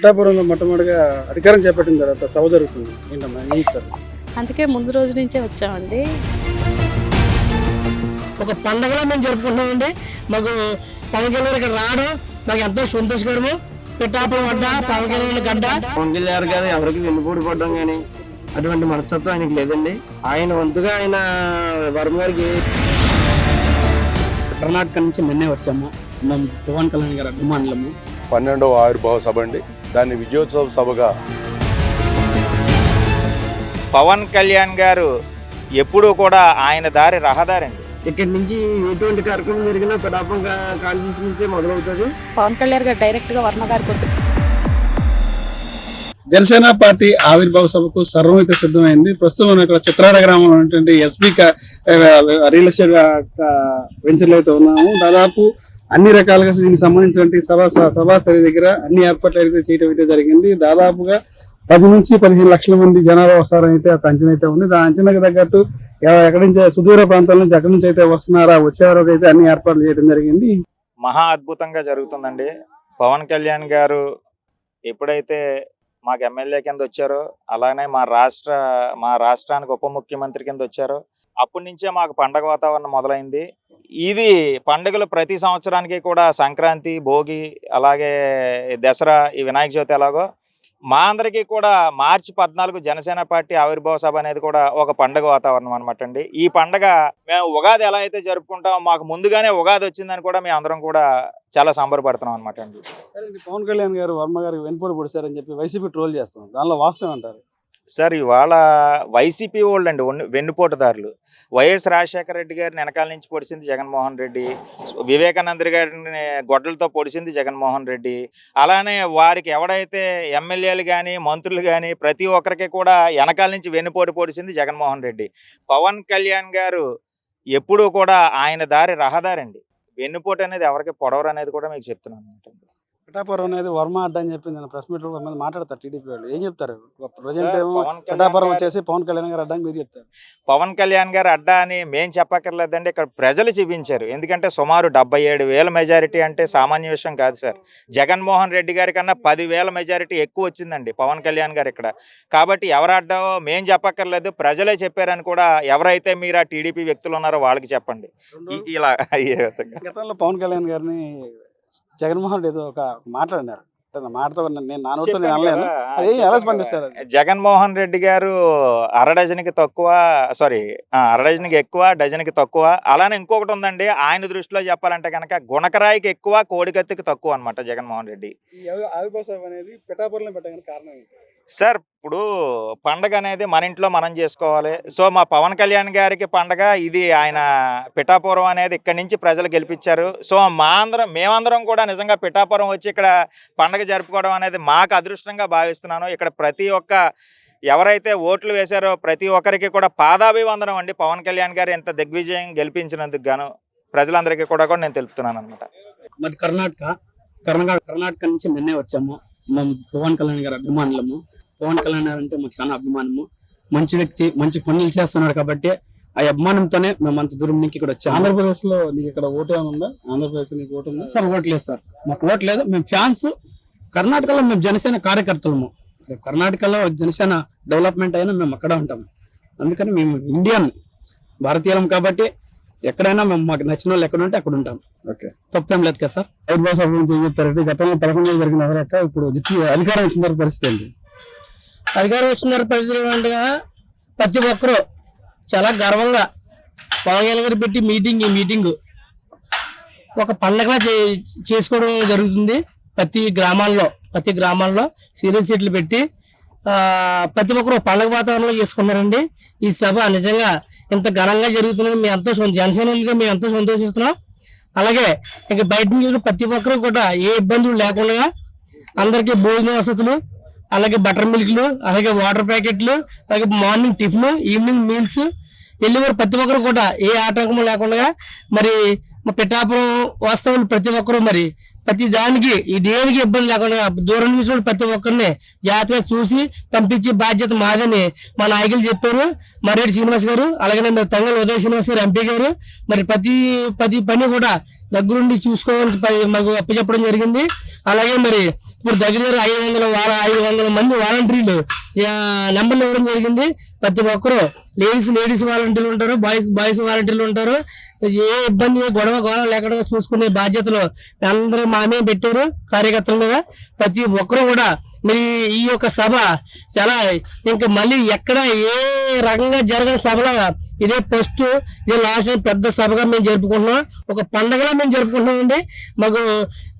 పిఠాపురంలో మొట్టమొదటిగా అధికారం చేపట్టిన తర్వాత సభ జరుగుతుంది ఏంటమ్మా ఏం చెప్తారు? అందుకే ముందు రోజు నుంచే వచ్చామండి. ఒక పండగలా మేము జరుపుకుంటున్నామండి. మాకు పవన్ కళ్యాణ్ ఇక్కడ రావడం మాకు ఎంతో సంతోషకరము. పిఠాపురం అడ్డ పవన్ కళ్యాణ్ గడ్డ. పవన్ కళ్యాణ్ గారు ఎవరికి వెన్నుపోటు పడడం కానీ అటువంటి మనస్తత్వం ఆయనకి లేదండి. ఆయన వంతుగా ఆయన వర్మ గారికి కర్ణాటక నుంచి నిన్నే వచ్చాము. మేము పవన్ కళ్యాణ్ గారి అభిమానులము. 12వ ఆవిర్భావ సభ అండి. దాన్ని విజయోత్సవ సభగా పవన్ కళ్యాణ్ గారు ఎప్పుడూ కూడా ఆయన దారి రహదారండి. ఇక్కడి నుంచి ఎటువంటి కార్యక్రమం జరిగినా పిఠాపురం కాన్స్టిట్యూన్సీ మొదలవుతుంది. పవన్ కళ్యాణ్ గారు డైరెక్ట్ గా వర్మ గారికి వద్దు. జనసేన పార్టీ ఆవిర్భావ సభకు సర్వం అయితే సిద్ధమైంది. ప్రస్తుతం మనం ఇక్కడ చిత్రాడ గ్రామంలో ఉన్నటువంటి ఎస్బీ రియల్ ఎస్టేట్ వెంచర్లు అయితే ఉన్నాము. దాదాపు అన్ని రకాలుగా దీనికి సంబంధించినటువంటి సభాస్థలి దగ్గర అన్ని ఏర్పాట్లు అయితే చేయడం అయితే జరిగింది. దాదాపుగా 10 నుంచి 15 లక్షల మంది జనాభా వస్తారని అయితే ఒక అంచనా అయితే ఉంది. ఆ అంచనాకు తగ్గట్టు ఎక్కడి నుంచి సుదూర ప్రాంతాల నుంచి ఎక్కడి నుంచి అయితే వస్తున్నారా వచ్చేవారు అయితే అన్ని ఏర్పాట్లు చేయడం జరిగింది. మహా అద్భుతంగా జరుగుతుందండి. పవన్ కళ్యాణ్ గారు ఎప్పుడైతే మాకు ఎమ్మెల్యే కింద వచ్చారో, అలానే మా రాష్ట్రానికి ఉప ముఖ్యమంత్రి కింద వచ్చారో, అప్పటి నుంచే మాకు పండగ వాతావరణం మొదలైంది. ఇది పండుగలు ప్రతి సంవత్సరానికి కూడా సంక్రాంతి, భోగి, అలాగే దసరా, ఈ వినాయక చవితి ఎలాగో మా అందరికీ కూడా మార్చి 14 జనసేన పార్టీ ఆవిర్భావ సభ అనేది కూడా ఒక పండుగ వాతావరణం అనమాట అండి. ఈ పండగ మేము ఉగాది ఎలా అయితే జరుపుకుంటామో మాకు ముందుగానే ఉగాది వచ్చిందని కూడా మేము అందరం కూడా చాలా సంబరపడుతున్నాం అనమాట అండి. పవన్ కళ్యాణ్ గారు వర్మ గారికి వెన్నుపోటు పొడిచారని చెప్పి వైసీపీ ట్రోల్ చేస్తున్నారు. దానిలో వాస్తవం అంటారు సార్? ఇవాళ వైసీపీ వాళ్ళు అండి వెన్నుపోటుదారులు. వైఎస్ రాజశేఖర రెడ్డి గారిని వెనకాల నుంచి పొడిచింది జగన్మోహన్ రెడ్డి, వివేకానంద గారిని గొడ్డలతో పొడిచింది జగన్మోహన్ రెడ్డి. అలానే వారికి ఎవడైతే ఎమ్మెల్యేలు కానీ మంత్రులు కానీ ప్రతి ఒక్కరికి కూడా వెనకాల నుంచి వెన్నుపోటు పొడిచింది జగన్మోహన్ రెడ్డి. పవన్ కళ్యాణ్ గారు ఎప్పుడూ కూడా ఆయన దారి రహదారండి. వెన్నుపోటు అనేది ఎవరికి పొడవరు అనేది కూడా మీకు చెప్తున్నాను అనమాట. పిఠాపురం అనేది వర్మ అడ్డ అని చెప్పి నేను ప్రెస్ మీట్ లో కొంతమంది మాట్లాడతారు టీడీపీ వాళ్ళు. ఏం చెప్తారు? ప్రజెంట్ ఏమో పిఠాపురం వచ్చేసి పవన్ కళ్యాణ్ గారు అడ్డా అని మీరు చెప్తారు. పవన్ కళ్యాణ్ గారు అడ్డా అని మేము చెప్పక్కర్లేదండి, ఇక్కడ ప్రజలు చూపించారు. ఎందుకంటే సుమారు 77,000 మెజారిటీ అంటే సామాన్య విషయం కాదు సార్. జగన్మోహన్ రెడ్డి గారి కన్నా 10,000 మెజారిటీ ఎక్కువ వచ్చిందండి పవన్ కళ్యాణ్ గారు ఇక్కడ. కాబట్టి ఎవరు అడ్డావో మేము చెప్పక్కర్లేదు, ప్రజలే చెప్పారని కూడా ఎవరైతే మీరు ఆ టీడీపీ వ్యక్తులు ఉన్నారో వాళ్ళకి చెప్పండి. ఇలా గతంలో పవన్ కళ్యాణ్ గారిని జగన్మోహన్ రెడ్డి ఏదో ఒక మాట్లాడినారు. మాటతో నేను నాన్నతో నేను అనలేను. అది ఎలా స్పందిస్తారు? జగన్మోహన్ రెడ్డి గారు అర డజన్కి ఎక్కువ, డజన్కి తక్కువ. అలానే ఇంకొకటి ఉందండి, ఆయన దృష్టిలో చెప్పాలంటే కనుక గుణకరాయికి ఎక్కువ, కోడికత్తికి తక్కువ అనమాట జగన్మోహన్ రెడ్డి. ఆవిర్భావ సభ అనేది పిఠాపురంలో పెట్టడానికి కారణం ఏంటి సార్? ఇప్పుడు పండగ అనేది మన ఇంట్లో మనం చేసుకోవాలి. సో మా పవన్ కళ్యాణ్ గారికి పండగ ఇది. ఆయన పిఠాపురం అనేది ఇక్కడి నుంచి ప్రజలు గెలిపించారు. సో మేమందరం కూడా నిజంగా పిఠాపురం వచ్చి ఇక్కడ పండగ జరుపుకోవడం అనేది మాకు అదృష్టంగా భావిస్తున్నాను. ఇక్కడ ప్రతి ఒక్క ఎవరైతే ఓట్లు వేశారో ప్రతి ఒక్కరికి కూడా పాదాభివందనం అండి. పవన్ కళ్యాణ్ గారు ఎంత దిగ్విజయం గెలిపించినందుకు గాను ప్రజలందరికీ కూడా నేను తెలుపుతున్నాను అనమాట. మాది కర్ణాటక నుంచి నిన్నే వచ్చాము. మేము పవన్ కళ్యాణ్ గారి అభిమానులము. పవన్ కళ్యాణ్ గారు అంటే మాకు చాలా అభిమానము. మంచి వ్యక్తి, మంచి పనులు చేస్తున్నాడు కాబట్టి ఆ అభిమానంతోనే మేము అంత దూరం నుంచి ఇక్కడ వచ్చాము. ఆంధ్రప్రదేశ్ లో నీకు ఇక్కడ ఓటు ఏమైనా ఉందా? ఆంధ్రప్రదేశ్ నీకు ఓటు ఉందా? సార్ ఓట్లేదు సార్, మాకు ఓట్లేదు. మేము ఫ్యాన్స్. కర్ణాటకలో మేము జనసేన కార్యకర్తలము. కర్ణాటకలో జనసేన డెవలప్మెంట్ అయినా మేము అక్కడ ఉంటాము. అందుకని మేము ఇండియన్ భారతీయులం కాబట్టి ఎక్కడైనా మేము మాకు నచ్చిన వాళ్ళు ఎక్కడ ఉంటే అక్కడ ఉంటాం. ఓకే, తప్పేం లేదు కదా సార్. ఆవిర్భావ సభ గురించి ఏం చెప్తారంటే గతంలో 11 జరిగిన ఎవరక్క ఇప్పుడు అధికారం వచ్చిన తర్వాత పరిస్థితి ఏంటి? అధికారం వచ్చిన పరిస్థితి ప్రతి ఒక్కరూ చాలా గర్వంగా పవన్ కళ్యాణ్ గారు పెట్టి ఈ మీటింగ్ ఒక పండగలా చేసుకోవడం జరుగుతుంది. ప్రతి గ్రామాల్లో సీరియస్ సీట్లు పెట్టి ప్రతి ఒక్కరు పండుగ వాతావరణంలో చేసుకున్నారండి. ఈ సభ నిజంగా ఇంత ఘనంగా జరుగుతున్నది మేము ఎంతో జనసేనలుగా మేము ఎంతో సంతోషిస్తున్నాం. అలాగే ఇక బయట నుంచి ప్రతి ఒక్కరు కూడా ఏ ఇబ్బందులు లేకుండా అందరికీ భోజన వసతులు, అలాగే బటర్ మిల్క్లు, అలాగే వాటర్ ప్యాకెట్లు, అలాగే మార్నింగ్ టిఫిన్, ఈవినింగ్ మీల్స్ వెళ్ళేవారు ప్రతి ఒక్కరు కూడా ఏ ఆటంకం లేకుండా మరి మా పిఠాపురం వాస్తవం ప్రతి ఒక్కరు మరి ప్రతి దానికి ఈ దేనికి ఇబ్బంది లేకుండా దూరం నుంచి ప్రతి ఒక్కరిని జాగ్రత్తగా చూసి పంపించే బాధ్యత మాదని మా నాయకులు చెప్పారు. మర్రెడ్డి శ్రీనివాస్ గారు, అలాగే తంగల్ ఉదయ శ్రీనివాస్ గారు ఎంపీ గారు మరి ప్రతి పని కూడా దగ్గరుండి చూసుకోవాలని మాకు అప్పచెప్పడం జరిగింది. అలాగే మరి ఇప్పుడు దగ్గర 500 మంది వాలంటీర్లు నెంబర్లు ఇవ్వడం జరిగింది. ప్రతి ఒక్కరు లేడీస్ వాలంటీర్లు ఉంటారు, బాయ్స్ వాలంటీర్లు ఉంటారు. ఏ ఇబ్బంది గొడవ లేకుండా చూసుకునే బాధ్యతలు అందరూ మామే పెట్టారు కార్యకర్తల మీద. ప్రతి ఒక్కరు కూడా మరి ఈ యొక్క సభ చాలా ఇంకా మళ్ళీ ఎక్కడ ఏ రకంగా జరగని సభలో ఇదే ఫస్ట్, ఇదే లాస్ట్ పెద్ద సభగా మేము జరుపుకుంటున్నాం. ఒక పండగలా మేము జరుపుకుంటున్నాం అండి. మాకు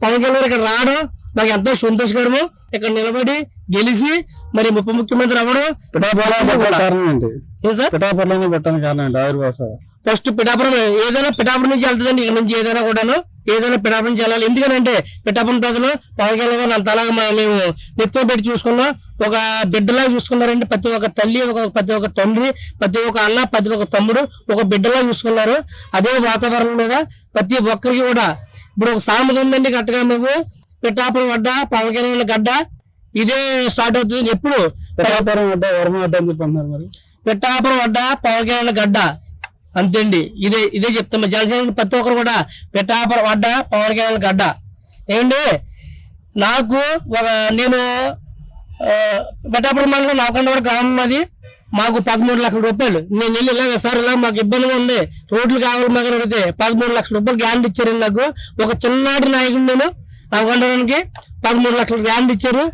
పవన్ కళ్యాణ్ ఇక్కడ రావడం నాకు ఎంతో సంతోషకరము. ఇక్కడ నిలబడి గెలిచి మరి ఉప ముఖ్యమంత్రి అవ్వడం పెట్టడానికి కారణం ఏంటి? ఆవిర్భావ సభ ఫస్ట్ పిఠాపురం, ఏదైనా పిఠాపురం నుంచి వెళ్తుందండి. ఇక్కడ నుంచి ఏదైనా కూడాను ఏదైనా పిఠాపురం నుంచి వెళ్ళాలి. ఎందుకంటే పిఠాపురం ప్రజలు పవన్ కళ్యాణ్ గారు అంతలాగా మేము నిత్యం పెట్టి చూసుకున్నాం. ఒక బిడ్డలా చూసుకున్నారండి. ప్రతి ఒక్క తల్లి, ప్రతి ఒక్క తండ్రి, ప్రతి ఒక్క అన్న, ప్రతి ఒక్క తమ్ముడు ఒక బిడ్డలా చూసుకున్నారు. అదే వాతావరణం మీద ప్రతి ఒక్కరికి కూడా ఇప్పుడు ఒక సామెత ఉందండి కరెక్ట్గా మీకు, పిఠాపురం అడ్డ పవన్ కళ్యాణ్ గడ్డ ఇదే స్టార్ట్ అవుతుంది. ఎప్పుడు పిఠాపురం అడ్డ వర్మ అడ్డ అని చెప్పి అంటున్నారు. మరి పిఠాపురం అడ్డ పవన్ కళ్యాణ్ గడ్డ అంతేండి. ఇదే చెప్తాం. జనసేన ప్రతి ఒక్కరు కూడా పిఠాపురం అడ్డ పవన్ కళ్యాణ్ గడ్డ. ఏమండి నాకు నేను పిఠాపురం మండలం నవకొండవాడ గ్రామం అది. మాకు 13 లక్షల రూపాయలు నేను వెళ్ళి ఇలాగ సార్ ఇలా మాకు ఇబ్బందిగా ఉంది, రోడ్లు కావాలి మాకు అడిగితే 13 లక్షల రూపాయలు గ్రాంట్ ఇచ్చారండి. నాకు ఒక చిన్ననాటి నాయకుడు నేను నవకొండవానికి 13 లక్షల గ్రాంట్ ఇచ్చారు.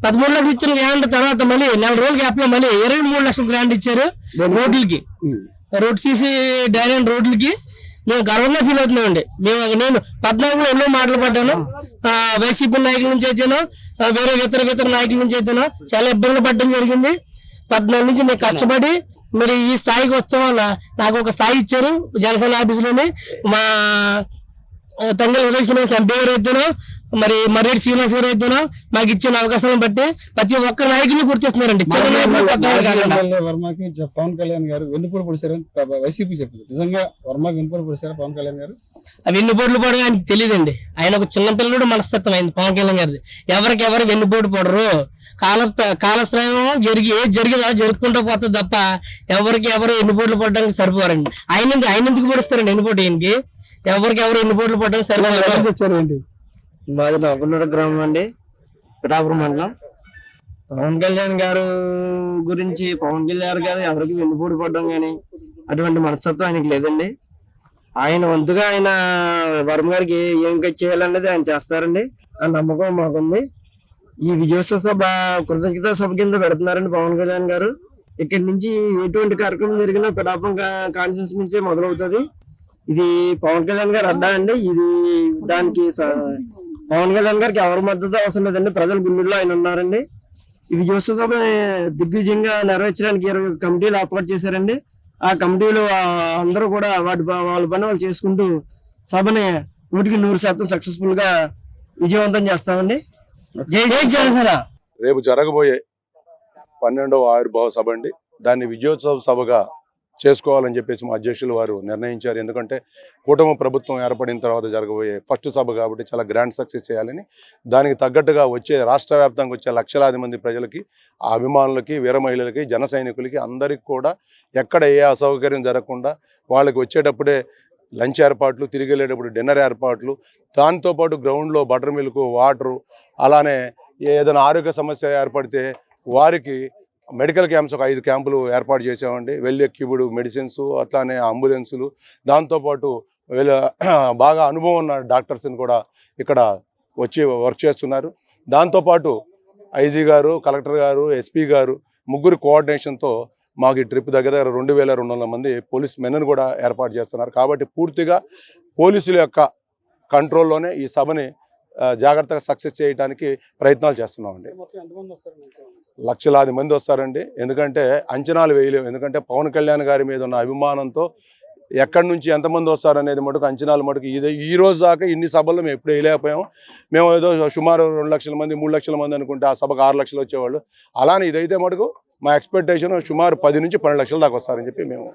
13 లక్షలు ఇచ్చిన గ్రాంట్ తర్వాత మళ్ళీ 4 రోజుల గ్యాప్ లో మళ్ళీ 23 లక్షల గ్రాంట్ ఇచ్చారు రోడ్లకి, రోడ్ సీసీ డైరెక్ట్ రోడ్లకి. మేము గర్వంగా ఫీల్ అవుతున్నామండి. నేను 14లో ఎన్నో మాటలు పడ్డాను. వైసీపీ నాయకుల నుంచి అయితేనో వేరే ఇతర నాయకుల నుంచి అయితేనో చాలా ఇబ్బందులు పడడం జరిగింది. 14 నుంచి నేను కష్టపడి మరి ఈ స్థాయికి వస్తాం వల్ల నాకు ఒక స్థాయి ఇచ్చారు జనసేన ఆఫీసులోని. మా తండ్రి ఉదయ శ్రీనివాస్ ఎంపీ గారు అయితేనో మరి మర్రెడ్డి శ్రీనివాస్ గారు అయితేనో మాకు ఇచ్చిన అవకాశాలను బట్టి ప్రతి ఒక్క నాయకుని గుర్తిస్తున్నారండి. వర్మకి పవన్ కళ్యాణ్ గారు వెన్నుపోటు పొడిచారని వైసీపీ చెప్పింది. నిజంగా వర్మకి వెన్నుపోటు పొడిచారా పవన్ కళ్యాణ్ గారు? అవి వెన్నుపోట్లు పడగా ఆయనకు తెలియదండి. ఆయన ఒక చిన్న పిల్లడు మనస్తత్వం అయింది పవన్ కళ్యాణ్ గారిది. ఎవరు వెన్నుపోటు పడరు. కాలశ్రయం జరిగేదా జరుపుకుంటూ పోతుంది తప్ప ఎవరు ఎన్నుపోట్లు పడడానికి సరిపోరండి. ఆయన ఎందుకు పడుస్తారండి ఎన్నుపోటు? ఈయనకి ఎవరు ఎన్నుపోట్లు పడడానికి సరిపోరు. మాది నవకొండ గ్రామం అండి, పిఠాపురం మండలం. పవన్ కళ్యాణ్ గారు గురించి పవన్ కళ్యాణ్ గారు ఎవరికి వెన్నుపోటు పడడం కానీ అటువంటి మనస్తత్వం ఆయనకి లేదండి. ఆయన వంతుగా ఆయన వర్మ గారికి ఏం చేయాలనేది ఆయన చేస్తారండి. ఆ నమ్మకం మాకుంది. ఈ విజయోత్సవ సభ కృతజ్ఞత సభ కింద పెడుతున్నారండి పవన్ కళ్యాణ్ గారు. ఇక్కడి నుంచి ఎటువంటి కార్యక్రమం జరిగినా పిఠాపురం కాన్స్టిట్యూన్సీ నుంచే మొదలవుతుంది. ఇది పవన్ కళ్యాణ్ గారు అడ్డా అండి. ఇది దానికి పవన్ కళ్యాణ్ గారికి ఎవరి మద్దతు అవసరం లేదండి. ప్రజల గుండెల్లో ఆయన ఉన్నారండి. ఈ విజయోత్సవ సభ దిగ్విజయంగా నెరవేర్చడానికి 20 కమిటీలు ఏర్పాటు చేశారండి. ఆ కమిటీలు అందరూ కూడా వాళ్ళ పని వాళ్ళు చేసుకుంటూ సభని 100% సక్సెస్ఫుల్ గా విజయవంతం చేస్తామండి. జై జనసేన. రేపు జరగబోయే 12వ ఆవిర్భావ సభ అండి. దాన్ని విజయోత్సవ సభగా చేసుకోవాలని చెప్పేసి మా అధ్యక్షులు వారు నిర్ణయించారు. ఎందుకంటే కూటమి ప్రభుత్వం ఏర్పడిన తర్వాత జరగబోయే ఫస్ట్ సభ కాబట్టి చాలా గ్రాండ్ సక్సెస్ చేయాలని, దానికి తగ్గట్టుగా వచ్చే రాష్ట్ర వ్యాప్తంగా వచ్చే లక్షలాది మంది ప్రజలకి, అభిమానులకి, వీర మహిళలకి, జన సైనికులకి అందరికీ కూడా ఎక్కడ ఏ అసౌకర్యం జరగకుండా వాళ్ళకి వచ్చేటప్పుడే లంచ్ ఏర్పాట్లు, తిరిగి వెళ్ళేటప్పుడు డిన్నర్ ఏర్పాట్లు, దాంతోపాటు గ్రౌండ్లో బటర్ మిల్క్, వాటరు, అలానే ఏదైనా ఆరోగ్య సమస్య ఏర్పడితే వారికి మెడికల్ క్యాంప్స్ ఒక 5 క్యాంపులు ఏర్పాటు చేసామండి. వెల్ ఎక్విప్డ్ మెడిసిన్స్, అట్లానే అంబులెన్సులు, దాంతోపాటు బాగా అనుభవం ఉన్న డాక్టర్స్ని కూడా ఇక్కడ వచ్చి వర్క్ చేస్తున్నారు. దాంతోపాటు ఐజీ గారు, కలెక్టర్ గారు, ఎస్పీ గారు ముగ్గురు కోఆర్డినేషన్తో మాకు ఈ ట్రిప్ దగ్గర 2200 మంది పోలీస్ మెన్ను కూడా ఏర్పాటు చేస్తున్నారు. కాబట్టి పూర్తిగా పోలీసుల యొక్క కంట్రోల్లోనే ఈ సభని జాగ్రత్తగా సక్సెస్ చేయడానికి ప్రయత్నాలు చేస్తున్నామండి. లక్షలాది మంది వస్తారండి. ఎందుకంటే అంచనాలు వేయలేము. ఎందుకంటే పవన్ కళ్యాణ్ గారి మీద ఉన్న అభిమానంతో ఎక్కడి నుంచి ఎంతమంది వస్తారనేది మటుకు అంచనాలు మటుకు ఈ రోజు దాకా ఇన్ని సభల్లో మేము ఎప్పుడు వేయలేకపోయాము. మేము ఏదో సుమారు 2 లక్షల మంది 3 లక్షల మంది అనుకుంటే ఆ సభకు 6 లక్షలు వచ్చేవాళ్ళు. అలానే ఇదైతే మటుకు మా ఎక్స్పెక్టేషన్ సుమారు 10 నుంచి 12 లక్షల దాకా వస్తారని చెప్పి మేము.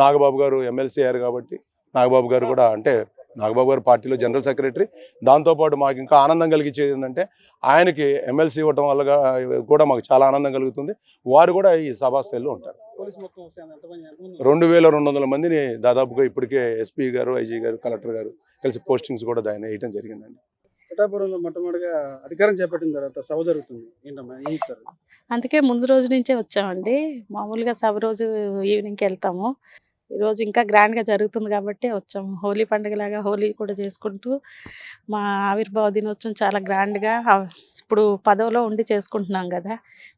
నాగబాబు గారు ఎమ్మెల్సీ అయ్యారు కాబట్టి నాగబాబు గారు కూడా, అంటే నాగబాబు గారు పార్టీలో జనరల్ సెక్రటరీ. దాంతోపాటు మాకు ఇంకా ఆనందం కలిగించేది ఏంటంటే ఆయనకి ఎమ్మెల్సీ ఇవ్వటం వల్ల కూడా మాకు చాలా ఆనందం కలుగుతుంది. వారు కూడా ఈ సభాస్థలిలో ఉంటారు. 2200 మందిని దాదాపుగా ఇప్పటికే ఎస్పీ గారు, ఐజీ గారు, కలెక్టర్ గారు, కలిసి పోస్టింగ్స్ కూడా ఆయన వేయడం జరిగిందండి. పిఠాపురంలో మొట్టమొదటిగా అధికారం చేపట్టిన తర్వాత సభ జరుగుతుంది ఏంటమ్మా ఏం చెప్తారు? అందుకే ముందు రోజు నుంచే వచ్చామండి. మామూలుగా సభ రోజు ఈవినింగ్కి వెళ్తాము. ఈరోజు ఇంకా గ్రాండ్గా జరుగుతుంది కాబట్టి వచ్చాము. హోలీ పండుగలాగా హోలీ కూడా చేసుకుంటూ మా ఆవిర్భావ దినోత్సవం చాలా గ్రాండ్గా ఇప్పుడు పదవిలో ఉండి చేసుకుంటున్నాం కదా.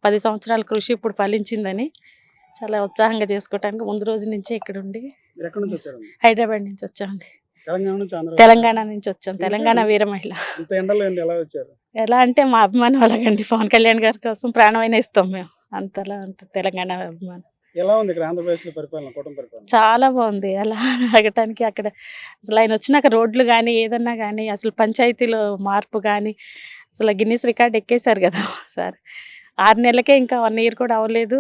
10 సంవత్సరాల కృషి ఇప్పుడు ఫలించిందని చాలా ఉత్సాహంగా చేసుకోవటానికి ముందు రోజు నుంచే ఇక్కడ ఉండి మీరు ఎక్కడి నుంచి వచ్చారమ్మా? హైదరాబాద్ నుంచి వచ్చామండి. తెలంగాణ నుంచి ఆంధ్ర తెలంగాణ నుంచి వచ్చాం. తెలంగాణ వీర మహిళ. ఇంత ఎండలో ఏంటి ఎలా వచ్చారు? ఎలా అంటే మా అభిమానం అలాగండి. పవన్ కళ్యాణ్ గారి కోసం ప్రాణమైనా ఇస్తాం మేము. అంతలా అంత తెలంగాణ అభిమానం. ఎలా ఉంది ఇక్కడ ఆంధ్రప్రదేశ్లో పరిపాలన, కూటమి పరిపాలన? చాలా బాగుంది. అలా అడగటానికి అక్కడ అసలు ఆయన వచ్చినాక రోడ్లు కానీ ఏదన్నా కానీ అసలు పంచాయతీలో మార్పు కానీ అసలు గిన్నీస్ రికార్డ్ ఎక్కేశారు కదా సార్. 6 నెలలకే ఇంకా 1 ఇయర్ కూడా అవ్వలేదు.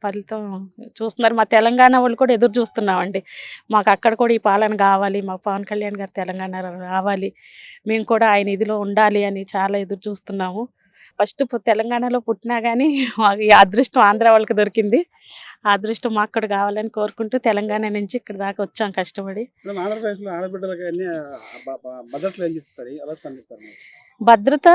ఫలితం చూస్తున్నారు. మా తెలంగాణ వాళ్ళు కూడా ఎదురు చూస్తున్నామండి. మాకు అక్కడ కూడా ఈ పాలన కావాలి, మాకు పవన్ కళ్యాణ్ గారు తెలంగాణ రావాలి, మేము కూడా ఆయన ఇదిలో ఉండాలి అని చాలా ఎదురు చూస్తున్నాము. ఫస్ట్ తెలంగాణలో పుట్టినా కానీ మాకు ఈ అదృష్టం ఆంధ్ర వాళ్ళకి దొరికింది. ఆ అదృష్టం మాకు కూడా కావాలని కోరుకుంటూ తెలంగాణ నుంచి ఇక్కడ దాకా వచ్చాం కష్టపడి. ఇప్పుడు ఆంధ్రప్రదేశ్లో ఆడబిడ్డలకి అన్ని భద్రతలు ఏం చెప్తారు, ఎలా స్పందిస్తారు మీరు? భద్రత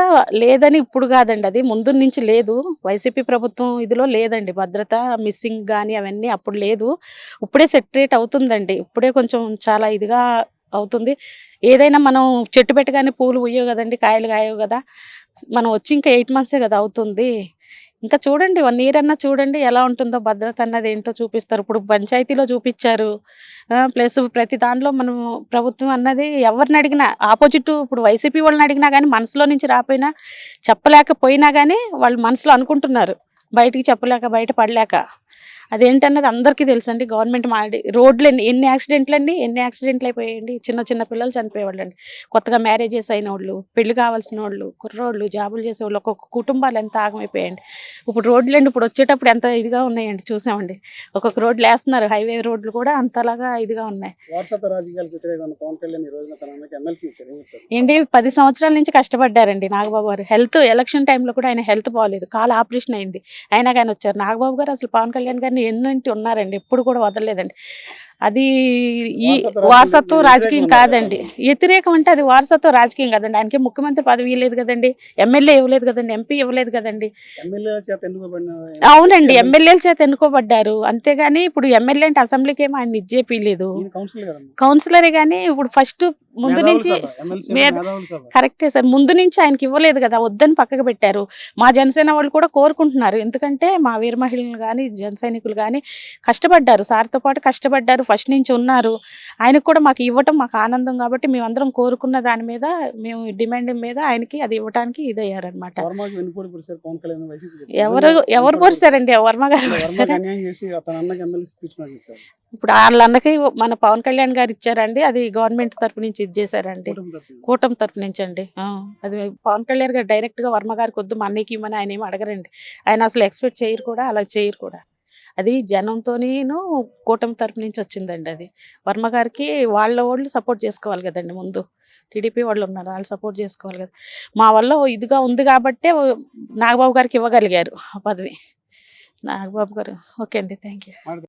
లేదని ఇప్పుడు కాదండి, అది ముందు నుంచి లేదు. వైసీపీ ప్రభుత్వం ఇదిలో లేదండి భద్రత. మిస్సింగ్ కానీ అవన్నీ అప్పుడు లేదు. ఇప్పుడే సెటరేట్ అవుతుందండి. ఇప్పుడే కొంచెం చాలా ఇదిగా అవుతుంది. ఏదైనా మనం చెట్టు పెట్టగానే పూలు పూయవు కదండి, కాయలు కాయవు కదా. మనం వచ్చి ఇంకా 8 months కదా అవుతుంది. ఇంకా చూడండి 1 year అన్నా చూడండి ఎలా ఉంటుందో భద్రత అన్నది ఏంటో చూపిస్తారు. ఇప్పుడు పంచాయతీలో చూపించారు. ప్లస్ ప్రతి దానిలో మనం ప్రభుత్వం అన్నది ఎవరిని అడిగినా ఆపోజిట్ ఇప్పుడు వైసీపీ వాళ్ళని అడిగినా కానీ మనసులో నుంచి రాపోయినా చెప్పలేకపోయినా కానీ వాళ్ళు మనసులో అనుకుంటున్నారు, బయటికి చెప్పలేక బయట పడలేక. అదేంటన్నది అందరికీ తెలుసండి. గవర్నమెంట్ మాడి రోడ్లు ఎన్ని యాక్సిడెంట్లు అయిపోయాయండి. చిన్న పిల్లలు చనిపోయేవాళ్ళండి. కొత్తగా మ్యారేజెస్ అయిన వాళ్ళు, పెళ్లి కావాల్సిన వాళ్ళు, కుర్రోళ్ళు, జాబులు చేసేవాళ్ళు, ఒక్కొక్క కుటుంబాలు ఎంత ఆగమైపోయాయండి. ఇప్పుడు రోడ్లు అండి ఇప్పుడు వచ్చేటప్పుడు ఎంత ఇదిగా ఉన్నాయండి చూసామండి. ఒక్కొక్క రోడ్లు వేస్తున్నారు, హైవే రోడ్లు కూడా అంతలాగా ఇదిగా ఉన్నాయి. వారసత్వ రాజకీయాలకు వ్యతిరేకంగా పవన్ కళ్యాణ్ ఈ రోజున తన అన్నకి ఎమ్మెల్సీ ఇచ్చారు, ఏం చెప్తారు? ఏంటి 10 సంవత్సరాల నుంచి కష్టపడ్డారండి నాగబాబు గారు. ఎలక్షన్ టైంలో కూడా ఆయన హెల్త్ బాగోలేదు, కాలు ఆపరేషన్ అయింది, అయినా కానీ వచ్చారు. నాగబాబు గారు అసలు పవన్ కళ్యాణ్ గారిని ఎన్నింటి ఉన్నారండి, ఎప్పుడు కూడా వదలలేదండి. అది ఈ వారసత్వం రాజకీయం కాదండి. వ్యతిరేకం అంటే అది వారసత్వ రాజకీయం కాదండి. ఆయనకి ముఖ్యమంత్రి పదవి ఇవ్వలేదు కదండి, ఎమ్మెల్యే ఇవ్వలేదు కదండి, ఎంపీ ఇవ్వలేదు కదండి. ఎమ్మెల్యే చేత ఎన్నుకోబడిన అవునండి, ఎమ్మెల్యేల చేత ఎన్నుకోబడ్డారు అంతేగాని ఇప్పుడు ఎమ్మెల్యే అంటే అసెంబ్లీకి ఏమో ఆయన ఇచ్చేపీలేదు, కౌన్సిల్ కదమ్మా. కౌన్సిలరే. కానీ ఇప్పుడు ఫస్ట్ ముందు నుంచి కరెక్టే సార్, ముందు నుంచి ఆయనకి ఇవ్వలేదు కదా, వద్దని పక్కకు పెట్టారు. మా జనసేన వాళ్ళు కూడా కోరుకుంటున్నారు, ఎందుకంటే మా వీర మహిళలు కానీ జన సైనికులు కానీ కష్టపడ్డారు, సార్తో పాటు కష్టపడ్డారు, ఫస్ట్ నుంచి ఉన్నారు. ఆయనకు కూడా మాకు ఇవ్వటం మాకు ఆనందం కాబట్టి మేమందరం కోరుకున్న దాని మీద, మేము డిమాండ్ మీద ఆయనకి అది ఇవ్వడానికి ఇదయ్యారనమాట. ఎవరు కోరుస్తారండి? వర్మ గారు ఇప్పుడు వాళ్ళ అన్నకి మన పవన్ కళ్యాణ్ గారు ఇచ్చారండి, అది గవర్నమెంట్ తరపు నుంచి ఇది చేశారండి, కూటమి తరపు నుంచి అండి. అది పవన్ కళ్యాణ్ గారు డైరెక్ట్ గా వర్మ గారికి వద్దు మా అన్నకి ఇవ్వమని ఆయన ఏమి అడగరండి. ఆయన అసలు ఎక్స్పెక్ట్ చేయరు కూడా, అలా చేయరు కూడా. అది జనంతోనేను కూటమి తరపు నుంచి వచ్చిందండి. అది వర్మ గారికి వాళ్ళు సపోర్ట్ చేసుకోవాలి కదండి. ముందు టీడీపీ వాళ్ళు ఉన్నారు, వాళ్ళు సపోర్ట్ చేసుకోవాలి కదా. మా వల్ల ఇదిగా ఉంది కాబట్టే నాగబాబు గారికి ఇవ్వగలిగారు ఆ పదవి. నాగబాబు గారు ఓకే అండి, థ్యాంక్ యూ.